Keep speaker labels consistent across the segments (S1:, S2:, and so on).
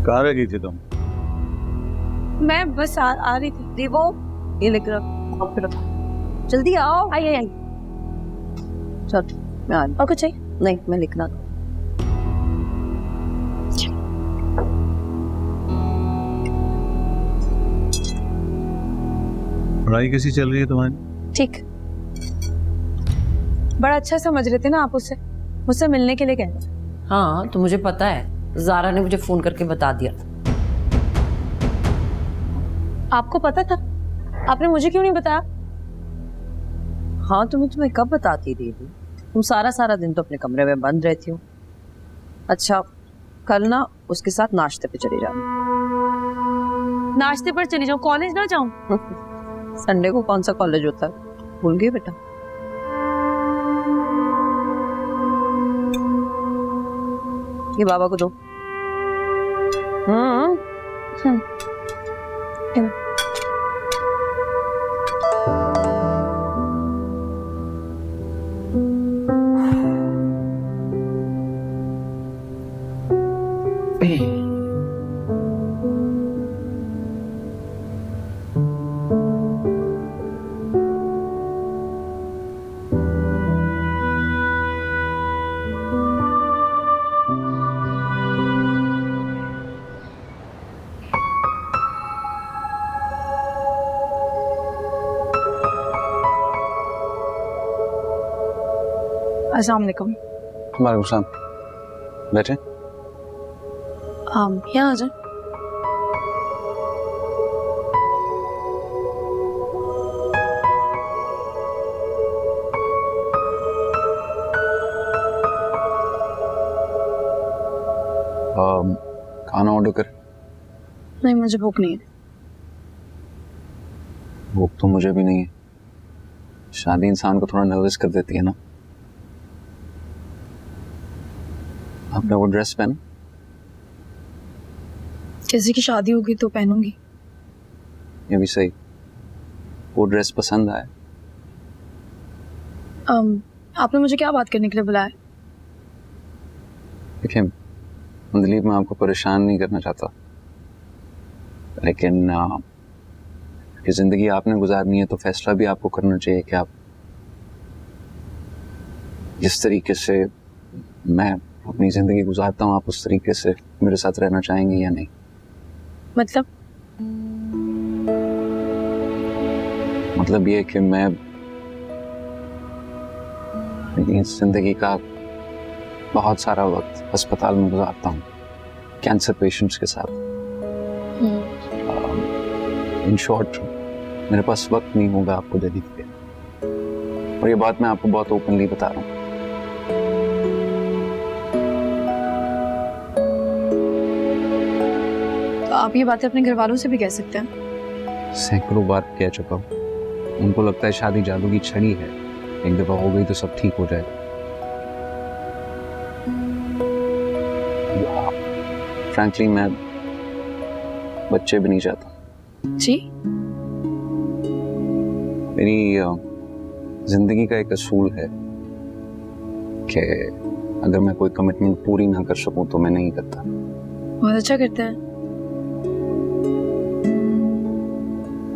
S1: कहाँ रह गई थी तुम?
S2: मैं बस आ रही थी। देवो, ये लिख रहा, जल्दी आओ। आई आई आई। चल मैं आ रही। और कुछ चाहिए? नहीं, मैं लिखना।
S1: पढ़ाई कैसी चल रही है तुम्हारी?
S2: ठीक। बड़ा अच्छा समझ रहे थे ना आप उससे, मुझसे मिलने के लिए कह रहे।
S3: हाँ तो मुझे पता है, ज़ारा ने मुझे फोन करके बता दिया।
S2: आपको पता था? आपने मुझे क्यों नहीं बताया?
S3: हाँ तो मैं तुम्हें कब बताती दीदी, तुम सारा दिन तो अपने कमरे में बंद रहती हो। अच्छा कल ना उसके साथ नाश्ते पे चली जाना।
S2: नाश्ते पर चली जाऊं, कॉलेज ना जाऊं?
S3: संडे को कौन सा कॉलेज होता है, भूल गई बेटा? ये बाबा को दो।
S2: अस्सलाम वालेकुम।
S1: वालेकुम सलाम। बैठे।
S2: यहाँ आ जाए।
S1: खाना ऑर्डर कर।
S2: नहीं मुझे भूख नहीं है।
S1: भूख तो मुझे भी नहीं है। शादी इंसान को थोड़ा नर्वस कर देती है ना। आपने वो ड्रेस पहना?
S2: किसी की शादी होगी तो पहनूंगी।
S1: ये भी सही। वो ड्रेस पसंद आया?
S2: आपने मुझे क्या बात करने के लिए बुलाया?
S1: देखिए दिलीप, मैं आपको परेशान नहीं करना चाहता, लेकिन कि जिंदगी आपने गुजारनी है तो फैसला भी आपको करना चाहिए कि आप जिस तरीके से मैं अपनी जिंदगी गुजारता हूँ, आप उस तरीके से मेरे साथ रहना चाहेंगे या नहीं। मतलब ये कि मैं अपनी जिंदगी का बहुत सारा वक्त अस्पताल में गुजारता हूँ कैंसर पेशेंट्स के साथ। इन शॉर्ट मेरे पास वक्त नहीं होगा आपको देने के लिए, और ये बात मैं आपको बहुत ओपनली बता रहा हूँ।
S2: तो आप ये बातें अपने घर वालों से भी कह सकते हैं।
S1: सैकड़ों बार कह चुका हूँ। उनको लगता है शादी जादू की छड़ी है, एक दफा हो गई तो सब ठीक हो जाएगा। फ्रैंकली मैं बच्चे भी नहीं चाहता।
S2: जी?
S1: मेरी जिंदगी का एक असूल है कि अगर मैं कोई कमिटमेंट पूरी ना कर सकूं तो मैं नहीं करता।
S2: बहुत अच्छा करते हैं।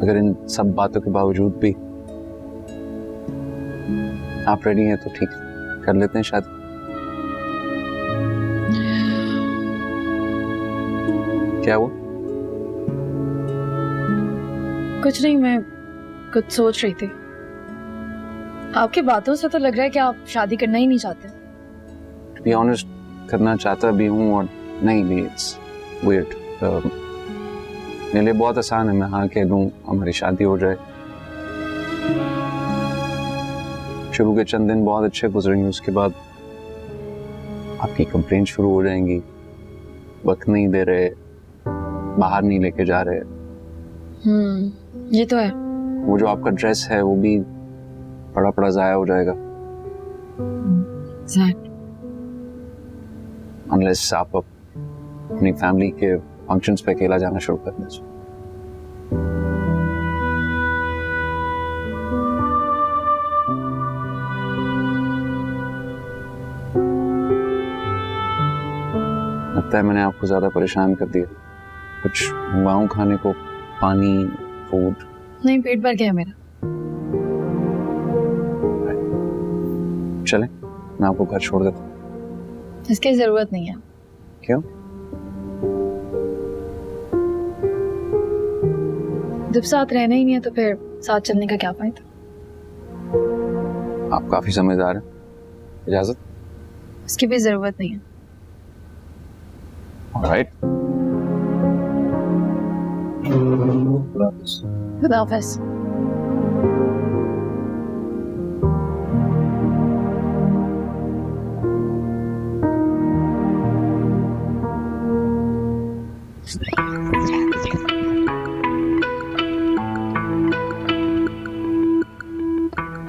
S1: अगर इन सब बातों के बावजूद भी आप रेडी हैं तो ठीक, कर लेते हैं शादी। क्या वो?
S2: कुछ नहीं, मैं कुछ सोच रही थी। आपकी बातों से तो लग रहा है कि आप शादी करना ही नहीं चाहते।
S1: To be honest, करना चाहता भी हूँ और नहीं भी। It's weird. मेरे लिए बहुत आसान है, मैं हाँ कह दूँ हमारी शादी हो जाए। शुरू के चंद दिन बहुत अच्छे गुजरेंगे, उसके बाद आपकी कंप्लेंट शुरू हो जाएंगी, वक्त नहीं दे रहे, बाहर नहीं लेके जा रहे।
S2: ये तो है।
S1: वो जो आपका ड्रेस है वो भी पड़ा पड़ा जाया हो जाएगा। अनलेस आप अपनी फैमिली के फंक्शंस पे अकेला जाना शुरू कर दें। लगता है मैंने आपको ज्यादा परेशान कर दिया। कुछ मंगवाऊं खाने को, पानी, फूड?
S2: नहीं, पेट भर गया है मेरा।
S1: चलें, मैं आपको घर छोड़ देता हूँ।
S2: इसकी जरूरत नहीं है।
S1: क्यों?
S2: जब साथ रहना ही नहीं है तो फिर साथ चलने का क्या फायदा?
S1: आप काफी समझदार हैं। इजाजत?
S2: इसकी भी जरूरत नहीं है।
S1: ऑलराइट।
S2: खुदा हाफिज़।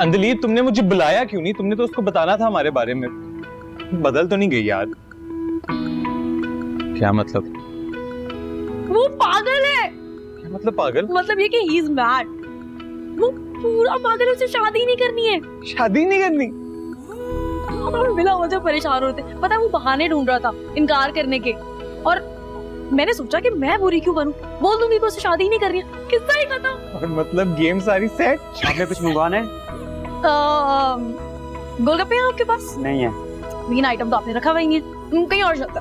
S4: अंजलि, तुमने मुझे बुलाया क्यों नहीं? तुमने तो उसको बताना था हमारे बारे में। बदल तो नहीं गई यार? क्या मतलब?
S2: वो पागल है।
S4: क्या मतलब पागल?
S2: मतलब ये कि ही इज मैड। वो पूरा पागल है, उसे शादी नहीं करनी है।
S4: शादी नहीं करनी?
S2: बिना वजह परेशान होते। पता है वो बहाने ढूंढ रहा था इनकार करने के, और मैंने सोचा कि मैं बुरी क्यों बनूं, बोल दूंगी कि उसे शादी नहीं करनी है, किस्सा ही खत्म।
S4: और मतलब गेम सारी सेट?
S5: आपने कुछ मंगवाना है?
S2: गोलगप्पे हैं आपके पास?
S5: नहीं है।
S2: मेन आइटम तो आपने रखा हुआ ही नहीं है, कहीं और चलता।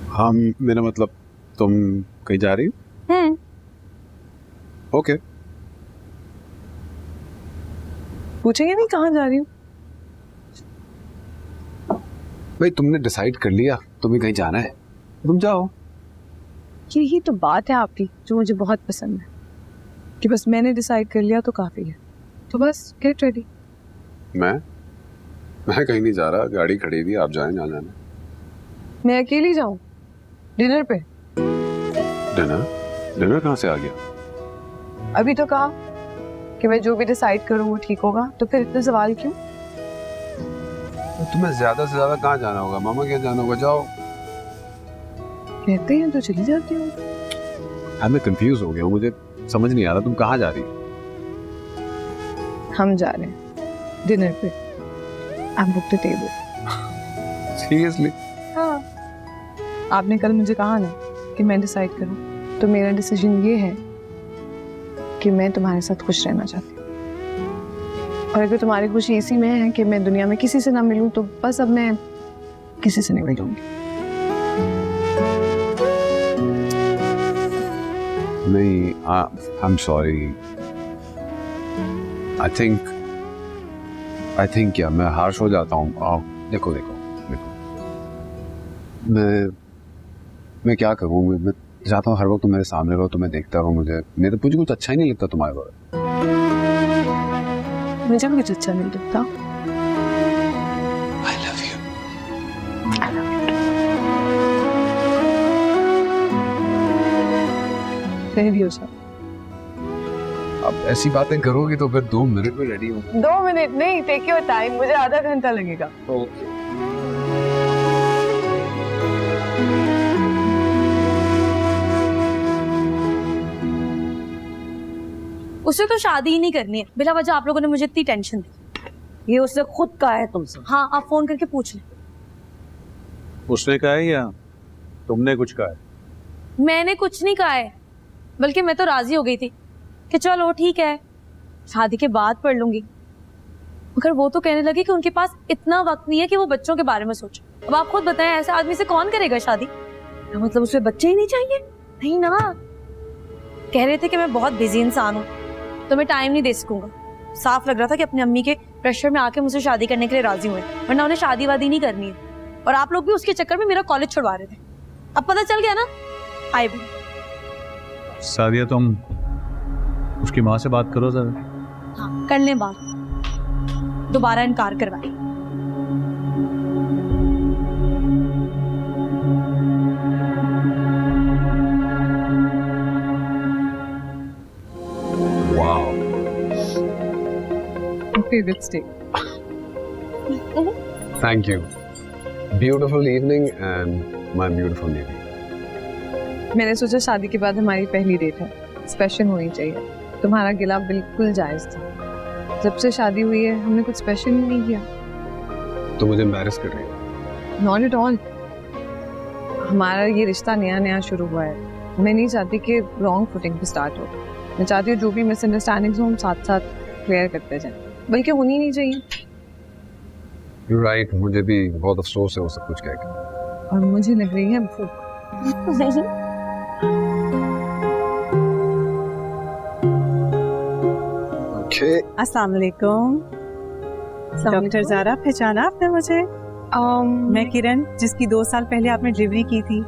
S6: हाँ, मेरा मतलब तुम कहीं जा रही हो? ओके।
S3: पूछेंगे नहीं कहाँ जा रही हूँ?
S6: भाई तुमने डिसाइड कर लिया तुम्हें कहीं जाना है, तुम जाओ।
S3: यही तो बात है आपकी जो मुझे बहुत पसंद है, कि बस मैंने डिसाइड कर लिया तो काफी है। तो बस गेट रेडी।
S6: मैं कहीं नहीं जा रहा, गाड़ी खड़ी थी, आप जाएं जहाँ जाना।
S3: मैं अकेली जाऊँ डिनर पे?
S6: डिनर कहाँ से आ गया?
S3: अभी तो कहा कि मैं जो भी डिसाइड करूँ वो ठीक होगा, तो फिर इतने सवाल क्यों?
S6: तुम्हें ज्यादा से ज्यादा कहाँ जाना होगा? मामा क्या जाना होगा? जाओ।
S3: कहते हैं तो चली जाती हूँ।
S6: हाँ, मैं कंफ्यूज हो गया हूँ, मुझे समझ नहीं आ रहा तुम कहाँ जा रही हो?
S3: हम जा रहे हैं डिनर पे। I book the table.
S6: Seriously?
S3: हाँ, आपने कल मुझे कहा ना कि मैं डिसाइड करूं, तो मेरा डिसीजन ये है कि मैं तुम्हारे साथ खुश रहना चाहती हूँ। और अगर तुम्हारी खुशी इसी में है कि मैं दुनिया में किसी से ना मिलूं, तो बस अब मैं किसी से नहीं मिलूंगी।
S6: नहीं, I am sorry. I think क्या मैं हार्श हो जाता हूँ? देखो मैं क्या करूँ? मैं चाहता हूँ हर वक्त तुम मेरे सामने रहो, तुम्हें देखता रहो। मुझे कुछ अच्छा ही नहीं लगता तुम्हारे बारे।
S3: मुझे भी कुछ अच्छा नहीं लगता।
S6: I love you.
S3: कहीं भी हो जाओ।
S6: अब ऐसी बातें करोगी तो फिर 2 मिनट में रेडी हो।
S3: 2 मिनट नहीं, टेक योर टाइम, मुझे आधा घंटा लगेगा।
S6: ओके।
S2: उसे तो शादी ही नहीं करनी है। बिना वजह आप लोगों ने मुझे इतनी टेंशन दी।
S3: ये उसने खुद कहा है तुमसे?
S2: हाँ, आप फोन करके पूछ लें।
S4: उसने कहा है या तुमने कुछ कहा है?
S2: मैंने कुछ नहीं कहा है, बल्कि मैं तो राजी हो गई थी कि चलो ठीक है, शादी के बाद पढ़ लूंगी। मगर वो तो कहने लगी कि उनके पास इतना वक्त नहीं है कि वो बच्चों के बारे में सोचे। अब आप खुद बताएं, ऐसे आदमी से कौन करेगा शादी? मतलब उसे बच्चे ही नहीं चाहिए? नहीं ना, कह रहे थे कि मैं बहुत बिजी इंसान हूँ तो मैं टाइम नहीं दे सकूंगा। साफ लग रहा था कि अपनी अम्मी के प्रेशर में आके मुझसे शादी करने के लिए राजी हुए, वरना उन्हें शादी वादी नहीं करनी है। और आप लोग भी उसके चक्कर में मेरा कॉलेज छुड़वा रहे थे। अब पता चल गया ना। आई भी
S4: सादिया, तुम उसकी माँ से बात करो जरा।
S2: हाँ, कर लें बात, दोबारा इनकार करवाए।
S6: Wow.
S3: Favorite steak.
S6: Thank you. Beautiful evening and my beautiful lady.
S3: मैंने सोचा शादी के बाद हमारी पहली डेट है, स्पेशल होनी चाहिए। तुम्हारा गिला बिल्कुल जायज था। जब से शादी हुई है हमने कुछ स्पेशल ही नहीं किया।
S6: तो मुझे एम्बैरेस कर रही है।
S3: Not at all. हमारा ये रिश्ता नया नया शुरू हुआ है। मैं नहीं चाहती कि रॉन्ग फुटिंग पे स्टार्ट हो। मैं चाहती हूँ जो भी मिसअंडरस्टैंडिंग्स हो हम साथ साथ क्लियर करते जाएं, बल्कि होनी नहीं चाहिए।
S6: You're right, मुझे भी बहुत अफसोस है वो सब कुछ कह के।
S3: और मुझे लग रही है भूख।
S6: Okay.
S5: अस्सलाम वालेकुम। डॉक्टर ज़ारा, पहचाना आपने मुझे? मैं किरण, जिसकी 2 साल पहले आपने डिलीवरी की थी।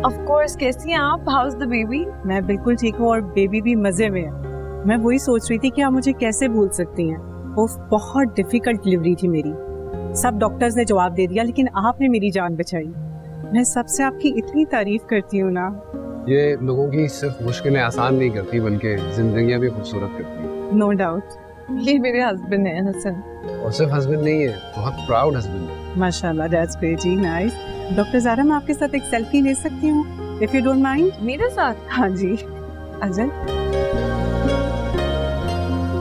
S3: Of course. कैसी हैं आप? How is the baby?
S5: मैं बिल्कुल ठीक हूँ और बेबी भी मज़े में है। मैं वही सोच रही थी कि आप मुझे कैसे भूल सकती हैं। वो बहुत डिफिकल्ट डिलीवरी थी मेरी। सब डॉक्टर्स ने जवाब दे दिया, लेकिन आपने मेरी जान बचाई। मैं सबसे आपकी इतनी तारीफ करती हूँ ना।
S6: ये लोगों की सिर्फ मुश्किलें आसान नहीं करती बल्कि जिंदगियां भी खूबसूरत करती हैं।
S5: No doubt.
S3: ये मेरे हस्बैंड हैं हसन।
S6: और सिर्फ हस्बैंड नहीं है, बहुत प्राउड हस्बैंड है।
S5: माशाल्लाह, दैट्स ग्रेट जी, नाइस। डॉक्टर ज़ारा, मैं आपके साथ एक सेल्फी ले सकती हूँ, इफ यू डोंट माइंड?
S3: मेरे साथ?
S5: हाँ जी।
S3: अजय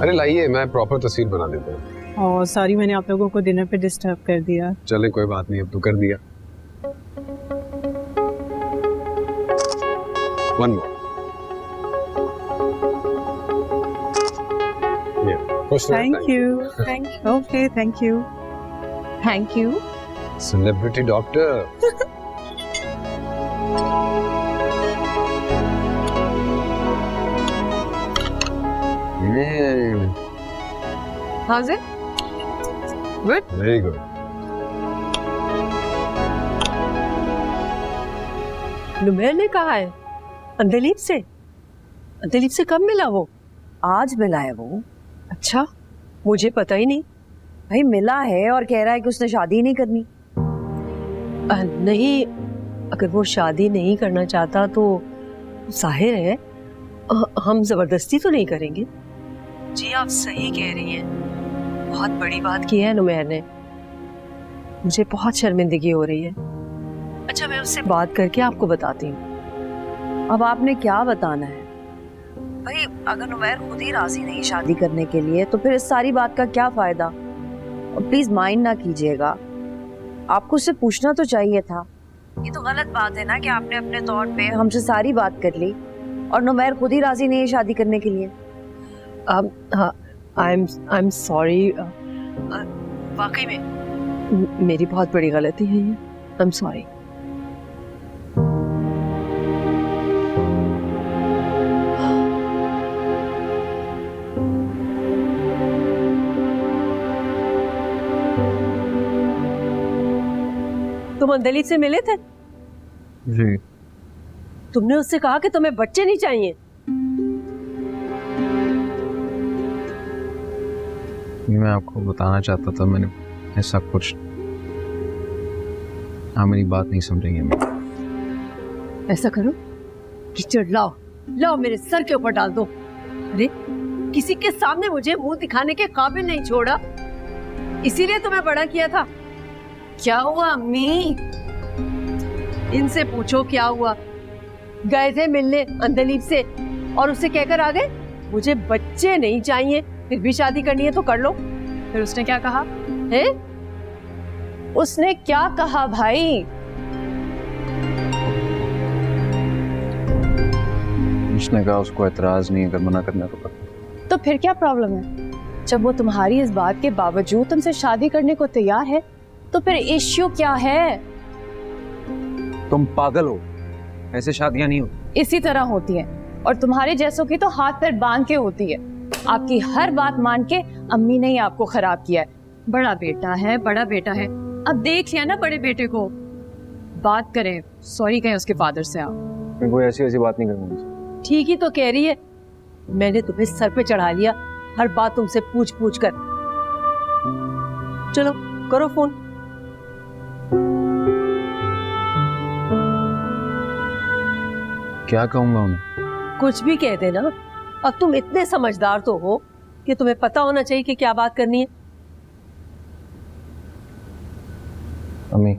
S6: अरे लाइए, मैं प्रॉपर तस्वीर बना देता हूँ।
S5: और सॉरी, मैंने आप लोगों को डिनर पे डिस्टर्ब कर दिया।
S6: चले कोई बात नहीं, अब तो कर दिया। One more.
S5: Thank you, okay, thank you.
S3: Thank you.
S6: Celebrity doctor.
S3: How is it? Good.
S6: Very good.
S7: नुमेर ने कहा है अंदलीप से। अंदलीप से कब मिला वो?
S2: आज मिला है वो।
S7: अच्छा, मुझे पता ही नहीं।
S2: भाई मिला है और कह रहा है कि उसने शादी नहीं करनी।
S7: नहीं, अगर वो शादी नहीं करना चाहता तो जाहिर है हम जबरदस्ती तो नहीं करेंगे। जी आप सही कह रही हैं, बहुत बड़ी बात की है नुमेर ने। मुझे बहुत शर्मिंदगी हो रही है। अच्छा, मैं उससे बात करके आपको बताती हूँ।
S2: अब आपने क्या बताना है भाई? अगर नुमैर खुद ही राजी नहीं शादी करने के लिए तो फिर इस सारी बात का क्या फायदा? और प्लीज माइंड ना कीजिएगा, आपको उससे पूछना तो चाहिए था। ये तो गलत बात है ना कि आपने अपने तौर पे हमसे सारी बात कर ली और नुमैर खुद ही राजी नहीं है शादी करने के लिए।
S7: आई एम सॉरी, वाकई में मेरी बहुत बड़ी गलती है ये। I am sorry. तुम अंदलीप से मिले थे?
S1: जी।
S7: तुमने उससे कहा कि तुम्हें बच्चे नहीं चाहिए।
S1: मैं आपको बताना चाहता था, मैंने ऐसा कुछ। आप मेरी बात नहीं समझेंगे।
S7: ऐसा करो, कीचड़ लाओ, लाओ मेरे सर के ऊपर डाल दो। अरे किसी के सामने मुझे मुंह दिखाने के काबिल नहीं छोड़ा, इसीलिए तुम्हें बड़ा किया था। क्या हुआ अम्मी? इनसे पूछो क्या हुआ। गए थे मिलने अंदलीप से और उससे कहकर आ गए मुझे बच्चे नहीं चाहिए, फिर भी शादी करनी है तो कर लो।
S3: फिर उसने क्या कहा?
S7: है? उसने क्या कहा भाई?
S1: उसने कहा उसको एतराज नहीं, अगर मना करना तो कर।
S3: तो फिर क्या प्रॉब्लम है? जब वो तुम्हारी इस बात के बावजूद तुमसे शादी करने को तैयार है तो फिर इश्यू क्या है?
S1: तुम पागल हो, ऐसे शादियां नहीं होती।
S3: इसी तरह होती है और तुम्हारे जैसों की तो हाथ पैर बांध के होती है। आपकी हर बात मान के अम्मी ने ही आपको खराब किया है। बड़ा बेटा है, बड़ा बेटा है। अब देख लिया ना बड़े बेटे को। बात करें, सॉरी कहें उसके फादर से आप।
S1: मैं कोई ऐसी बात नहीं करूंगी।
S7: ठीक ही तो कह रही है, मैंने तुम्हें सर पे चढ़ा लिया हर बात तुमसे पूछ पूछ कर। चलो करो फोन।
S1: क्या कहूंगा उन्हें?
S7: कुछ भी कह देना। अब तुम इतने समझदार तो हो कि तुम्हें पता होना चाहिए कि क्या बात करनी है।
S1: अम्मी,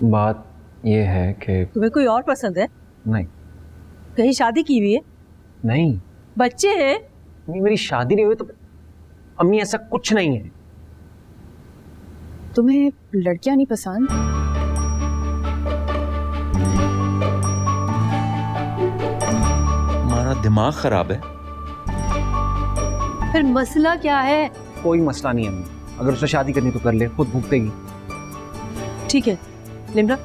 S1: बात ये है कि
S7: तुम्हें कोई और पसंद है?
S1: नहीं
S7: कहीं शादी की हुई है?
S1: नहीं
S7: बच्चे हैं?
S1: नहीं, मेरी शादी नहीं हुई तो अम्मी ऐसा कुछ नहीं है।
S3: तुम्हें लड़कियां नहीं पसंद?
S8: हमारा दिमाग खराब है।
S7: फिर मसला क्या है?
S1: कोई मसला नहीं है अम्मी, अगर उसे शादी करनी तो कर ले, खुद भुगतेगी।
S7: ठीक है निम्रा,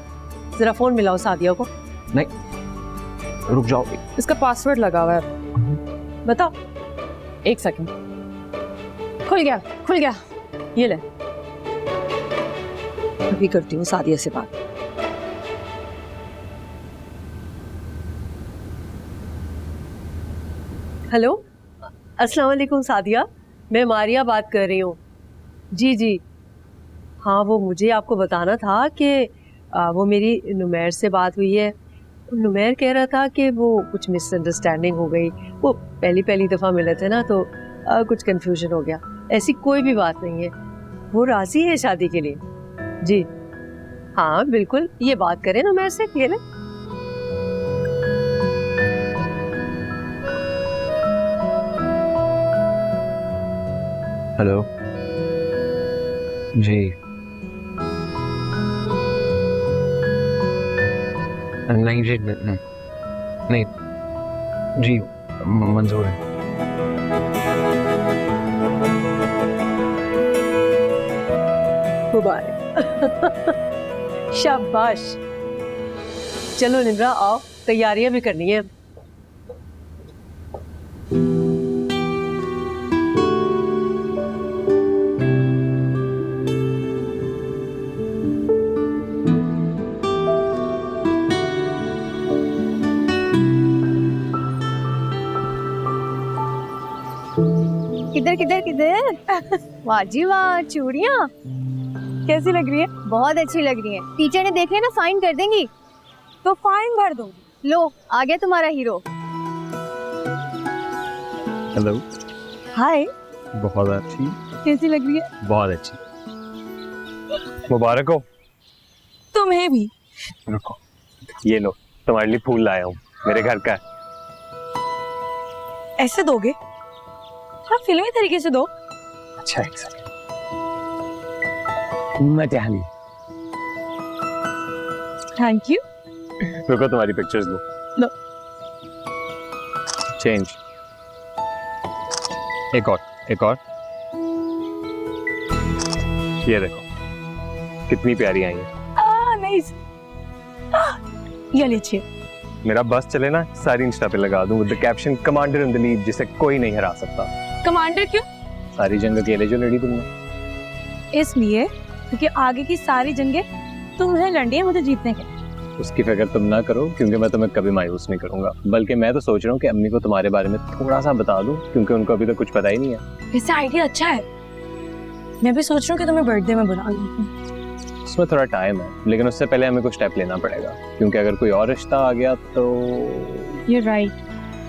S7: जरा फोन मिलाओ सादिया को।
S1: नहीं रुक जाओ,
S3: इसका पासवर्ड लगा हुआ है।
S7: बताओ।
S3: एक सेकंड। खुल गया, खुल गया।
S7: ये ले, अभी करती हूँ सादिया से बात। हेलो, अस्सलाम वालेकुम सादिया, मैं मारिया बात कर रही हूँ। जी जी, हाँ वो मुझे आपको बताना था कि वो मेरी नुमैर से बात हुई है। नुमैर कह रहा था कि वो कुछ मिसअंडरस्टैंडिंग हो गई, वो पहली दफ़ा मिले थे ना, तो कुछ कंफ्यूजन हो गया। ऐसी कोई भी बात नहीं है, वो राजी है शादी के लिए। जी हाँ बिल्कुल, ये बात करें नुमैर से। ये ले।
S1: हेलो जी। नहीं जी, नहीं जी, मंजूर है।
S7: मुबारक। शाबाश। चलो निम्रा आओ, तैयारियां भी करनी है।
S3: किधर किधर किधर? वाह जी वाह, चूड़ियाँ कैसी लग रही है? बहुत अच्छी लग रही है। टीचर ने देख लिया ना, फाइन कर देंगी। तो फाइन भर दो। लो आ गया तुम्हारा हीरो।
S4: हेलो।
S3: हाय,
S4: बहुत अच्छी।
S3: कैसी लग रही है?
S4: बहुत अच्छी। मुबारक हो।
S3: तुम्हें भी।
S4: रुको, ये लो, तुम्हारे लिए फूल लाया हूँ, मेरे घर का है।
S3: ऐसे दोगे? हाँ, फिल्मी तरीके से दो।
S4: अच्छा एक सेकंड। मजा नहीं।
S3: Thank you.
S4: रुको, तुम्हारी पिक्चर्स लो।
S3: लो।
S4: चेंज। एक और, एक और। ये देखो कितनी प्यारी आई है।
S3: नहीं, ये लीजिए।
S4: मेरा बस चले ना, सारी इंस्टा पे लगा दूं with the caption commander in the lead, जिसे कोई नहीं हरा सकता।
S2: कमांडर क्यों?
S4: सारी जंग अकेले जो लड़ी तुमने।
S2: इसलिए क्योंकि आगे की सारी जंगें तुम्हें लड़नी है, मुझे जीतने के।
S4: उसकी फिक्र तुम ना करो, क्योंकि मैं तुम्हें कभी मायूस नहीं करूंगा। बल्कि मैं तो सोच रहा हूँ कि अम्मी को तुम्हारे बारे में थोड़ा सा बता दूं, क्योंकि उनको अभी तक कुछ पता ही नहीं है।
S2: वैसे आइडिया अच्छा है। मैं भी सोच रहा हूँ कि तुम्हें बर्थडे में बुला लूं।
S4: उसमें थोड़ा टाइम है, लेकिन उससे पहले हमें कुछ स्टेप लेना पड़ेगा, क्योंकि अगर कोई और रिश्ता आ गया तो।
S2: You're right,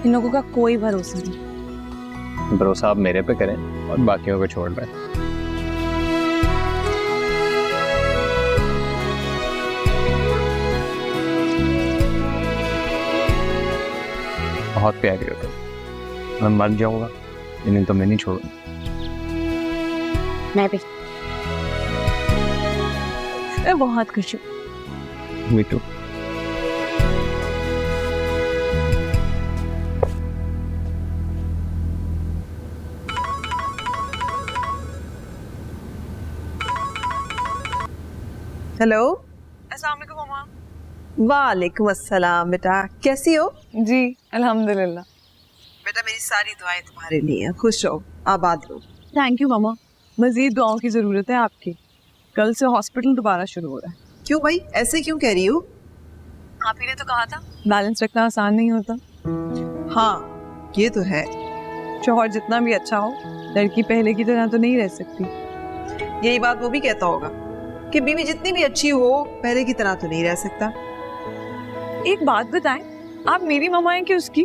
S2: इन लोगों का कोई भरोसा नहीं।
S4: भरोसा आप मेरे पे करें और बाकियों को छोड़ दें। बहुत प्यारी हो तुम। मैं मर जाऊंगा लेकिन तुम्हें नहीं छोड़ूंगा।
S2: मैं भी। मैं बहुत खुश हूँ।
S4: Me too.
S5: हेलो।
S3: अस्सलाम वालेकुम मम्मा।
S5: वालेकुम अस्सलाम। बेटा कैसी हो?
S3: जी अल्हम्दुलिल्लाह।
S5: बेटा मेरी सारी दुआएं तुम्हारे लिए हैं, खुश रहो, आबाद रहो।
S3: थैंक यू मम्मा, मजीद दुआओं की ज़रूरत है आपकी। कल से हॉस्पिटल दोबारा शुरू हो रहा है।
S5: क्यों भाई, ऐसे क्यों कह रही हो?
S3: आप ही ने तो कहा था बैलेंस रखना आसान नहीं होता।
S5: हाँ ये तो है।
S3: शौहर जितना भी अच्छा हो, लड़की पहले की तरह तो नहीं रह सकती।
S5: यही बात वो भी कहता होगा कि बीवी जितनी भी अच्छी हो, पहले की तरह तो नहीं रह सकता।
S3: एक बात बताएं, आप मेरी मम्मा हैं कि उसकी?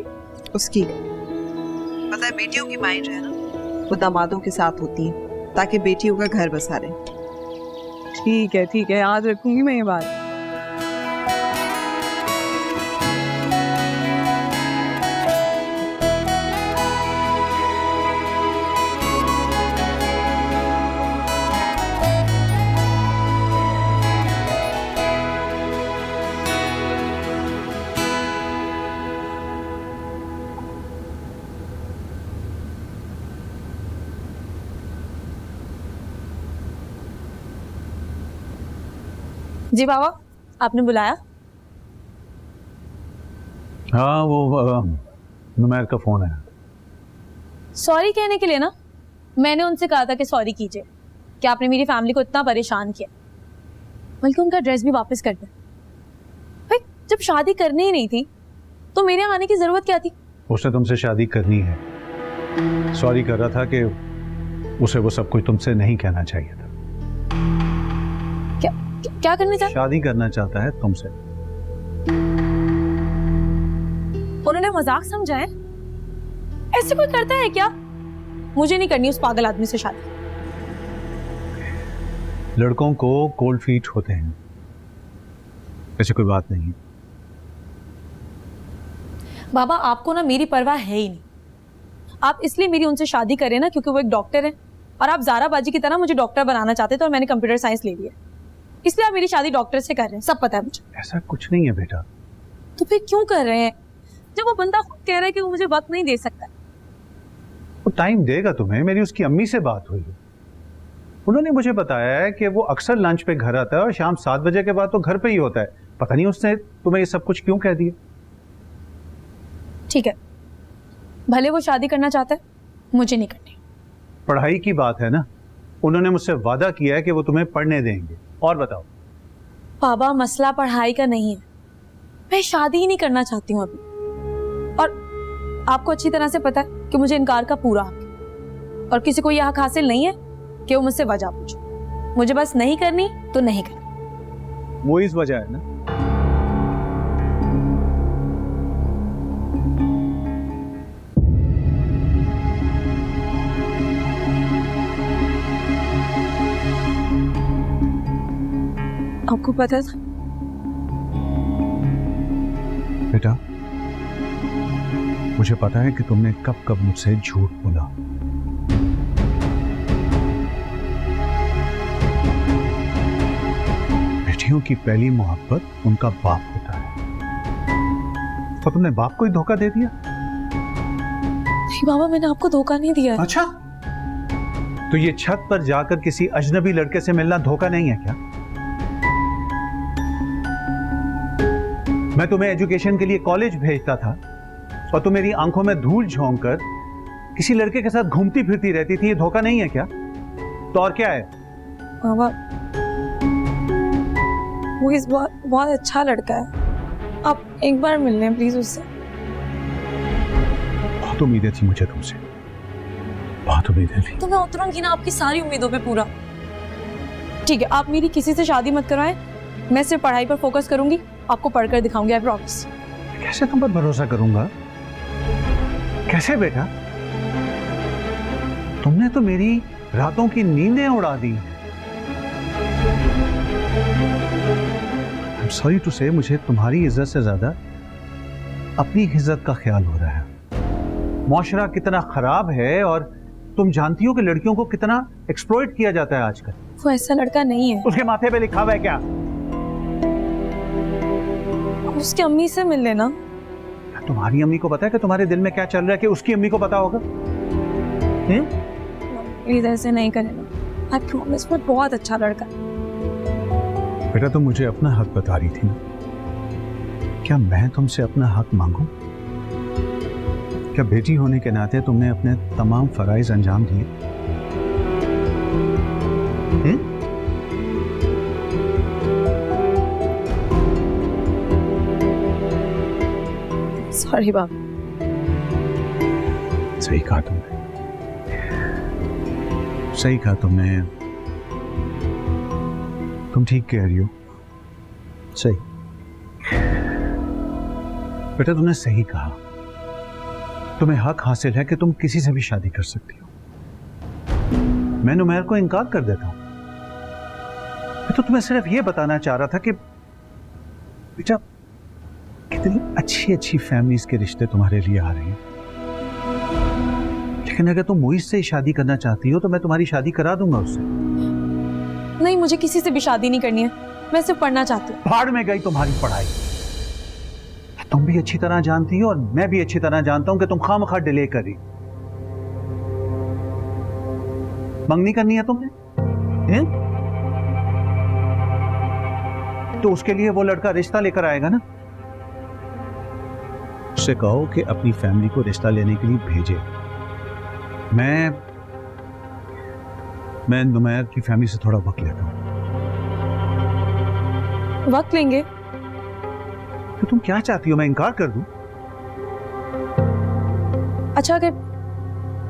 S5: उसकी। पता है बेटियों की माइंड है ना, वो दामादों के साथ होती है ताकि बेटियों का घर बसा रहे।
S3: ठीक है याद रखूंगी मैं ये बात।
S2: जी बाबा, आपने बुलाया?
S8: हाँ, वो नुमैर का फोन है।
S2: सॉरी कहने के लिए ना, मैंने उनसे कहा था कि सॉरी कीजिए कि आपने मेरी फैमिली को इतना परेशान किया, बल्कि उनका ड्रेस भी वापस कर दिया। भाई जब शादी करनी ही नहीं थी तो मेरे यहाँ आने की जरूरत क्या थी?
S8: उसने तुमसे शादी करनी है। सॉरी कर रहा था कि उसे वो सब कुछ तुमसे नहीं कहना चाहिए था।
S2: क्या करने चाहते?
S8: शादी करना चाहता है तुमसे।
S2: उन्होंने मजाक समझा है? ऐसे कोई करता है क्या? मुझे नहीं करनी उस पागल आदमी से शादी।
S8: लड़कों को कोल्ड फीट होते हैं, ऐसी कोई बात नहीं है।
S2: बाबा आपको ना मेरी परवाह है ही नहीं। आप इसलिए मेरी उनसे शादी करें ना क्योंकि वो एक डॉक्टर है, और आप ज़ाराबाजी की तरह मुझे डॉक्टर बनाना चाहते थे और मैंने कंप्यूटर साइंस ले लिया, इसलिए आप मेरी शादी डॉक्टर से कर रहे हैं। सब पता है मुझे।
S8: ऐसा कुछ नहीं है बेटा।
S2: तो फिर क्यों कर रहे हैं जब वो बंदा खुद कह रहा है कि वो मुझे वक्त नहीं दे सकता?
S8: वो टाइम देगा तुम्हें। मेरी उसकी अम्मी से बात हुई है, उन्होंने मुझे बताया है कि वो अक्सर लंच पे घर आता है और शाम 7 बजे के बाद तो घर पे ही होता है। पता नहीं उसने तुम्हें ये सब कुछ क्यों कह दिया।
S2: ठीक है, भले वो शादी करना चाहता है, मुझे नहीं करनी।
S8: पढ़ाई की बात है ना, उन्होंने मुझसे वादा किया है कि वो तुम्हें पढ़ने देंगे। और बताओ।
S2: बाबा मसला पढ़ाई का नहीं है, मैं शादी ही नहीं करना चाहती हूँ अभी। और आपको अच्छी तरह से पता है कि मुझे इनकार का पूरा हक है, और किसी को यह हक हासिल नहीं है कि वो मुझसे वजह पूछे। मुझे बस नहीं करनी तो नहीं करनी।
S8: वो इस वजह है ना।
S2: आपको पता था?
S8: बेटा मुझे पता है कि तुमने कब कब मुझसे झूठ बोला। बेटियों की पहली मोहब्बत उनका बाप होता है, तो तुमने बाप को ही धोखा दे दिया।
S2: नहीं बाबा, मैंने आपको धोखा नहीं दिया।
S8: अच्छा, तो ये छत पर जाकर किसी अजनबी लड़के से मिलना धोखा नहीं है क्या? मैं तुम्हें एजुकेशन के लिए कॉलेज भेजता था और तुम मेरी आंखों में धूल झोंक कर किसी लड़के के साथ घूमती फिरती रहती थी। ये धोखा नहीं है क्या? तो और क्या है?
S2: बाबा वो इस बहुत अच्छा लड़का है, आप एक बार मिल लें प्लीज उससे।
S8: बहुत उम्मीदें थी मुझे तुमसे, बहुत उम्मीदें थी।
S2: तो मैं उतरूंगी ना आपकी सारी उम्मीदों पे पूरा। ठीक है, आप मेरी किसी से शादी मत करवाएं, मैं सिर्फ पढ़ाई पर फोकस करूंगी, आपको पढ़कर दिखाऊंगी, आई प्रॉमिस।
S8: कैसे तुम पर भरोसा करूंगा? कैसे बेटा? तुमने तो मेरी रातों की नींदें उड़ा दी। I'm sorry to say, मुझे तुम्हारी इज्जत से ज्यादा अपनी इज्जत का ख्याल हो रहा है। माशरा कितना खराब है और तुम जानती हो कि लड़कियों को कितना एक्सप्लॉइट किया जाता है आजकल।
S2: वो ऐसा लड़का नहीं है।
S8: उसके माथे पे लिखा हुआ है क्या?
S2: उसकी अम्मी से मिल लेना।
S8: तुम्हारी अम्मी को पता है कि तुम्हारे दिल में क्या चल रहा है कि उसकी अम्मी को पता होगा?
S2: प्लीज ऐसे नहीं करेगा, आई प्रॉमिस। वो बहुत अच्छा लड़का है।
S8: बेटा तुम मुझे अपना हक बता रही थी, क्या मैं तुमसे अपना हक मांगू? क्या बेटी होने के नाते तुमने अपने तमाम फराइज अंजाम दिए?
S2: सॉरी बाबा।
S8: सही कहा तुमने, सही कहा तुमने। तुम ठीक कह रही हो, सही। बेटा तुमने सही कहा, तुम्हें हक हासिल है कि तुम किसी से भी शादी कर सकती हो। मैं नुमैर को इनकार कर देता हूं। मैं तो तुम्हें सिर्फ यह बताना चाह रहा था कि बेटा कितनी अच्छी अच्छी फैमिलीज के रिश्ते तुम्हारे लिए आ रहे हैं, लेकिन अगर तुम मोइज से ही शादी करना चाहती हो तो मैं तुम्हारी शादी करा दूंगा उससे।
S2: नहीं, मुझे किसी से भी शादी नहीं करनी है, मैं सिर्फ पढ़ना चाहती हूँ।
S8: भाड़ में गई तुम्हारी पढ़ाई। तुम भी अच्छी तरह जानती हो और मैं भी अच्छी तरह जानता हूं कि तुम खामखा डिले कर रही। मंगनी करनी है तुमने? तो उसके लिए वो लड़का रिश्ता लेकर आएगा ना। उससे कहो कि अपनी फैमिली को रिश्ता लेने के लिए भेजे। मैं नुमैर की फैमिली से थोड़ा वक्त लेता हूँ।
S2: वक्त लेंगे?
S8: तो तुम क्या चाहती हो, मैं इनकार कर दूं?
S2: अच्छा, अगर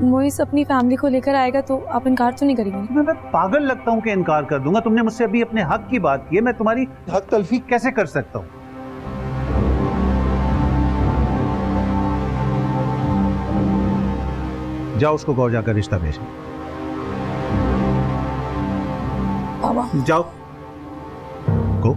S2: मोइस अपनी फैमिली को लेकर आएगा तो आप इनकार तो नहीं करेंगे?
S8: मैं पागल लगता हूं कि इनकार कर दूंगा? तुमने मुझसे अभी अपने हक की बात की है, मैं तुम्हारी हक तलफी कैसे कर सकता हूं? जाओ उसको गौ जाकर रिश्ता भेजो।
S2: बाबा
S8: जाओ गो।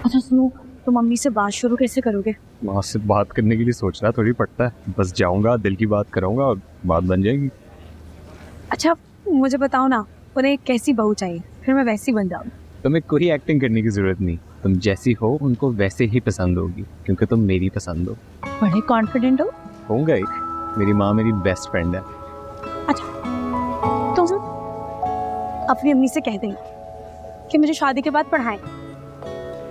S2: अच्छा सुनो, तो मम्मी से बात शुरू कैसे करोगे?
S4: माँ से बात करने के लिए सोचना थोड़ी पड़ता है, बस जाऊंगा, दिल की बात कराऊंगा और बात बन जाएगी।
S2: अच्छा मुझे बताओ ना, उन्हें कैसी बहू चाहिए, फिर मैं वैसी बन जाऊँ।
S4: तुम्हें कोई एक्टिंग करने की जरूरत नहीं, तुम जैसी हो उनको वैसे ही पसंद होगी, क्योंकि तुम मेरी पसंद हो।
S2: बड़े कॉन्फिडेंट हो।
S4: होगा ही, मेरी माँ मेरी बेस्ट फ्रेंड है।
S2: तो अपनी अम्मी से कह देंगे कि मुझे शादी के बाद पढ़ाएं।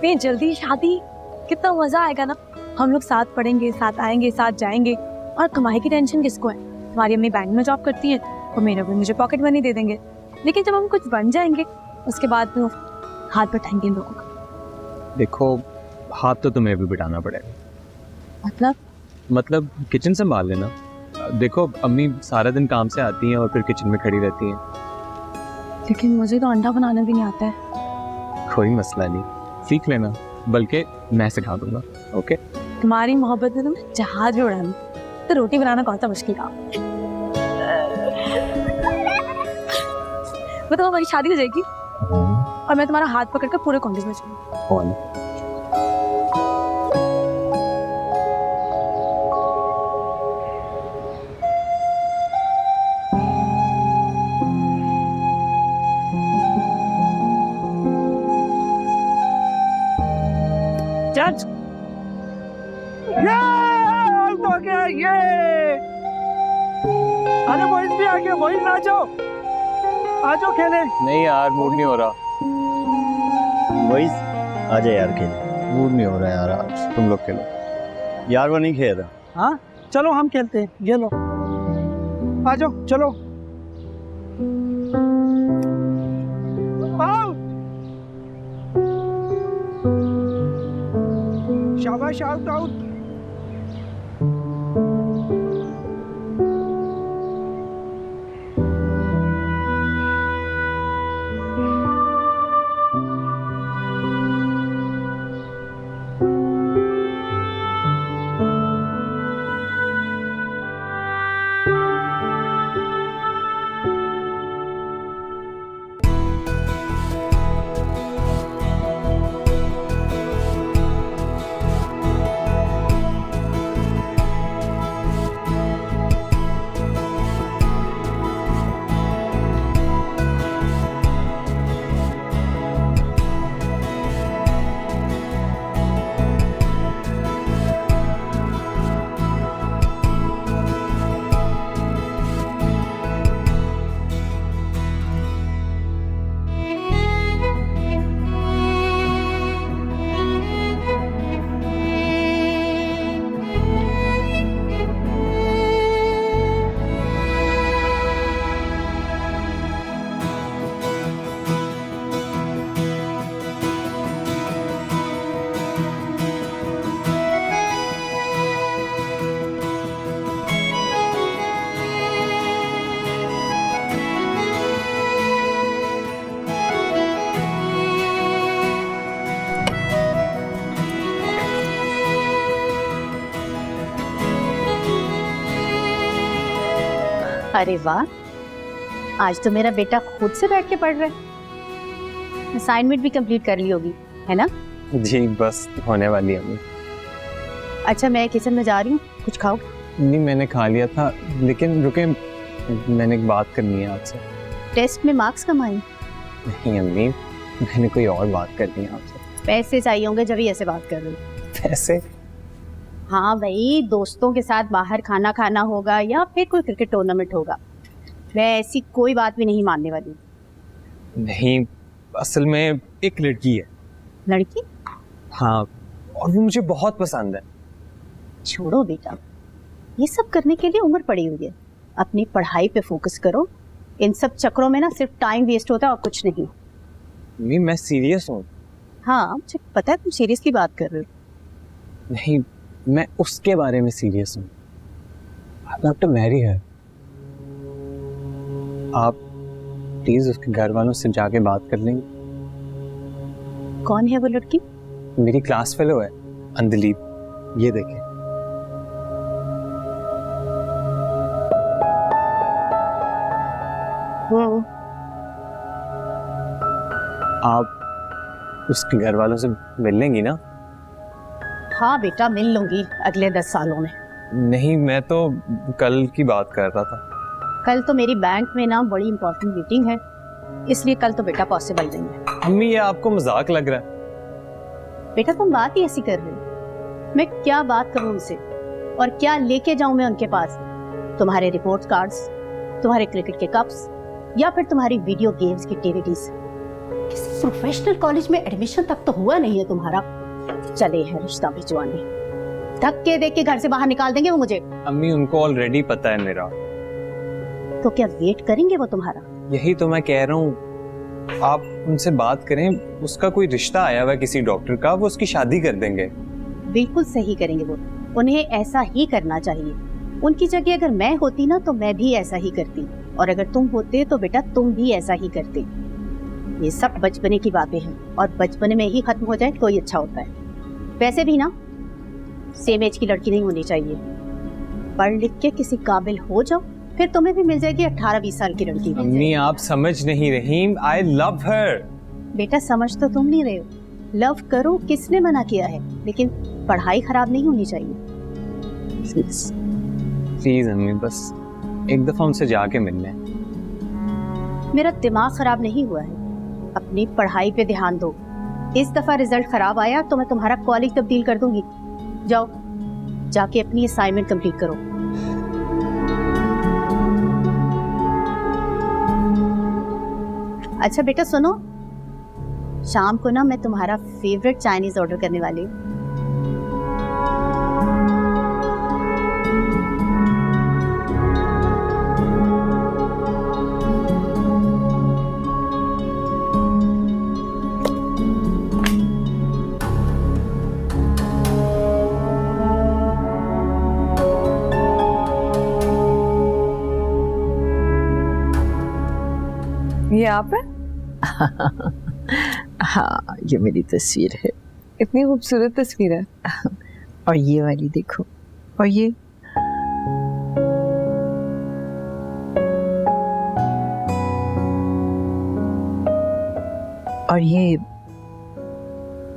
S2: फिर जल्दी शादी, कितना मजा आएगा ना। हम लोग साथ पढ़ेंगे, साथ आएंगे, साथ जाएंगे, और कमाई की टेंशन किसको है? हमारी अम्मी बैंक में जॉब करती है और मेरा भी मुझे पॉकेट मनी दे देंगे। लेकिन जब हम कुछ बन जाएंगे उसके बाद तो हाथ बटाएंगे इन लोगों का।
S4: देखो, हाथ तो तुम्हें भी बिठाना पड़ेगा। मतलब किचन संभाल लेना। देखो अम्मी सारा दिन काम से आती हैं और फिर किचन में खड़ी रहती हैं।
S2: लेकिन मुझे तो अंडा बनाना भी नहीं आता है।
S4: कोई मसला नहीं, सीख लेना, बल्कि मैं सिखा दूंगा। ओके?
S2: तुम्हारी मोहब्बत में तो मैं जहाज भी उड़ा लूं, तो रोटी बनाना कौन सा मुश्किल काम। मतलब हमारी शादी हो जाएगी और मैं तुम्हारा हाथ पकड़कर पूरे कॉलेज में चलूंगी।
S8: जज तो क्या ये? अरे बॉयज भी आ गए, बॉयज आ जाओ, आ जाओ खेले।
S4: नहीं यार, मूड नहीं हो रहा।
S9: बॉयज आ जाए यार खेले।
S4: मूड नहीं हो रहा यार आज, तुम लोग खेलो।
S9: यार वो नहीं खेल रहा।
S10: हाँ चलो हम खेलते हैं, ये लो आ जाओ, चलो आओ। शाबाश, आउट आउट।
S11: अरे वाह, आज तो मेरा बेटा खुद से बैठ के पढ़ रहा है। असाइनमेंट भी कंप्लीट कर ली होगी, है ना?
S4: जी बस होने वाली है।
S11: अच्छा मैं किचन में जा रही हूँ, कुछ खाओ?
S4: नहीं मैंने खा लिया था, लेकिन रुके, मैंने एक बात करनी है आपसे।
S11: टेस्ट में मार्क्स कमाए?
S4: नहीं अम्मी, मैंने कोई और बात करनी है आपसे।
S11: पैसे चाहिए होंगे जब ही ऐसे बात कर रही हूँ।
S4: पैसे?
S11: हाँ भाई, दोस्तों के साथ बाहर खाना खाना होगा या फिर कोई क्रिकेट टूर्नामेंट होगा। मैं ऐसी कोई बात भी नहीं मानने वाली।
S4: नहीं, असल में एक लड़की है।
S11: लड़की?
S4: हाँ, और वो मुझे बहुत पसंद है।
S11: छोड़ो बेटा, ये सब करने के लिए उम्र पड़ी हुई है। अपनी पढ़ाई पे फोकस करो। इन सब चक्रों में ना सिर्फ टाइम वेस्ट होता है और कुछ नहीं।
S4: नहीं, मैं सीरियस हूँ।
S11: हाँ, मुझे पता है तुम सीरियसली बात कर रहे हो।
S4: नहीं, मैं उसके बारे में सीरियस हूँ। डॉक्टर मैरी है। आप प्लीज उसके घर वालों से जाके बात कर लेंगे?
S11: कौन है वो लड़की?
S4: मेरी क्लास फेलो है, अंधलीप। ये देखें। आप उसके घर वालों से मिल लेंगी ना?
S11: हाँ बेटा, मिल लूंगी अगले 10 सालों में।
S4: नहीं, मैं तो कल की बात कर रहा था।
S11: कल तो मेरी बैंक में ना बड़ी इंपॉर्टेंट मीटिंग है, इसलिए कल तो बेटा पॉसिबल नहीं है।
S4: अम्मी, ये आपको मजाक लग रहा है?
S11: बेटा तुम बात ही ऐसी कर रहे हो। मैं क्या बात करूं उनसे और क्या लेके जाऊं मैं उनके पास? तुम्हारे रिपोर्ट कार्ड्स, तुम्हारे क्रिकेट के कप्स या फिर तुम्हारी वीडियो गेम्स की डीवीडीज? किसी प्रोफेशनल कॉलेज में एडमिशन तक तो हुआ नहीं है तुम्हारा। चले है रिश्ता भिजवाने, धक्के दे के घर से बाहर निकाल देंगे वो मुझे।
S4: अम्मी, उनको ऑलरेडी पता है मेरा।
S11: तो क्या वेट करेंगे वो तुम्हारा?
S4: यही तो मैं कह रहा हूँ, आप उनसे बात करें। उसका कोई रिश्ता आया हुआ है किसी डॉक्टर का, वो उसकी शादी कर देंगे।
S11: बिल्कुल सही करेंगे वो। उन्हें ऐसा ही करना चाहिए। उनकी जगह अगर मैं होती ना तो मैं भी ऐसा ही करती, और अगर तुम होते तो बेटा तुम भी ऐसा ही करते। ये सब बचपने की बातें हैं और बचपने में ही खत्म हो जाए तो ही अच्छा होता है। वैसे भी ना सेम एज की लड़की नहीं होनी चाहिए। पढ़ लिख के किसी काबिल हो जाओ, फिर तुम्हें भी मिल जाएगी 18-20 साल की लड़की।
S4: अम्मी, आप समझ नहीं रही। आई लव हर।
S11: बेटा समझ तो तुम नहीं रहे हो। लव करो, किसने मना किया है, लेकिन पढ़ाई खराब नहीं होनी चाहिए।
S4: प्लीज अम्मी, बस एक दफा उनसे जाके मिलने।
S11: मेरा दिमाग खराब नहीं हुआ है। अपनी पढ़ाई पे ध्यान दो। इस दफा रिजल्ट खराब आया तो मैं तुम्हारा कॉलेज तब्दील कर दूंगी। जाओ जाके अपनी असाइनमेंट कंप्लीट करो। अच्छा बेटा सुनो, शाम को ना मैं तुम्हारा फेवरेट चाइनीज ऑर्डर करने वाली हूँ।
S3: ये आप है?
S7: हाँ, ये मेरी तस्वीर है।
S3: इतनी खूबसूरत तस्वीर है।
S7: और ये वाली देखो, और ये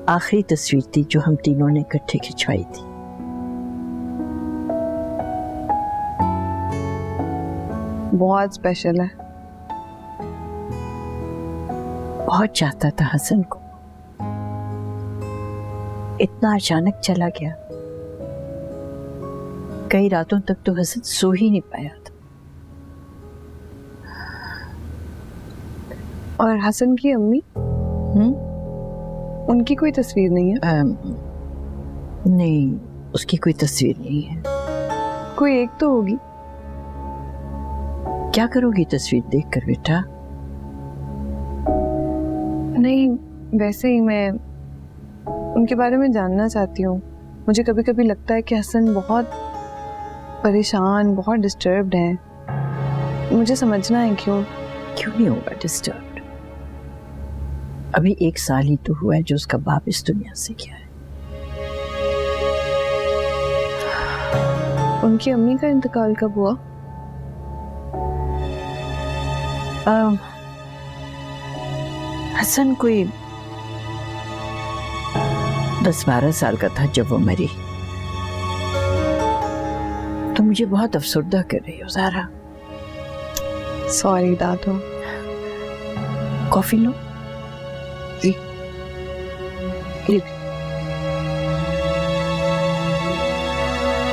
S7: आखिरी तस्वीर थी जो हम तीनों ने इकट्ठे खिंचवाई थी।
S3: बहुत स्पेशल है।
S7: बहुत चाहता था हसन को, इतना अचानक चला गया। कई रातों तक तो हसन सो ही नहीं पाया था।
S3: और हसन की अम्मी? उनकी कोई तस्वीर नहीं है?
S7: नहीं, उसकी कोई तस्वीर नहीं है।
S3: कोई एक तो होगी।
S7: क्या करोगी तस्वीर देखकर बेटा?
S3: नहीं, वैसे ही मैं उनके बारे में जानना चाहती हूँ। मुझे कभी कभी लगता है कि हसन बहुत परेशान, बहुत डिस्टर्ब्ड है। मुझे समझना है क्यों
S7: नहीं होगा डिस्टर्ब्ड। अभी 1 साल ही तो हुआ है जो उसका बाप इस दुनिया से गया है।
S3: उनकी अम्मी का इंतकाल कब हुआ?
S7: हसन कोई 10-12 साल का था जब वो मरी। तो मुझे बहुत अफसरदा कर रही हो ज़ारा।
S3: सॉरी दादू। कॉफी लो।
S6: ठीक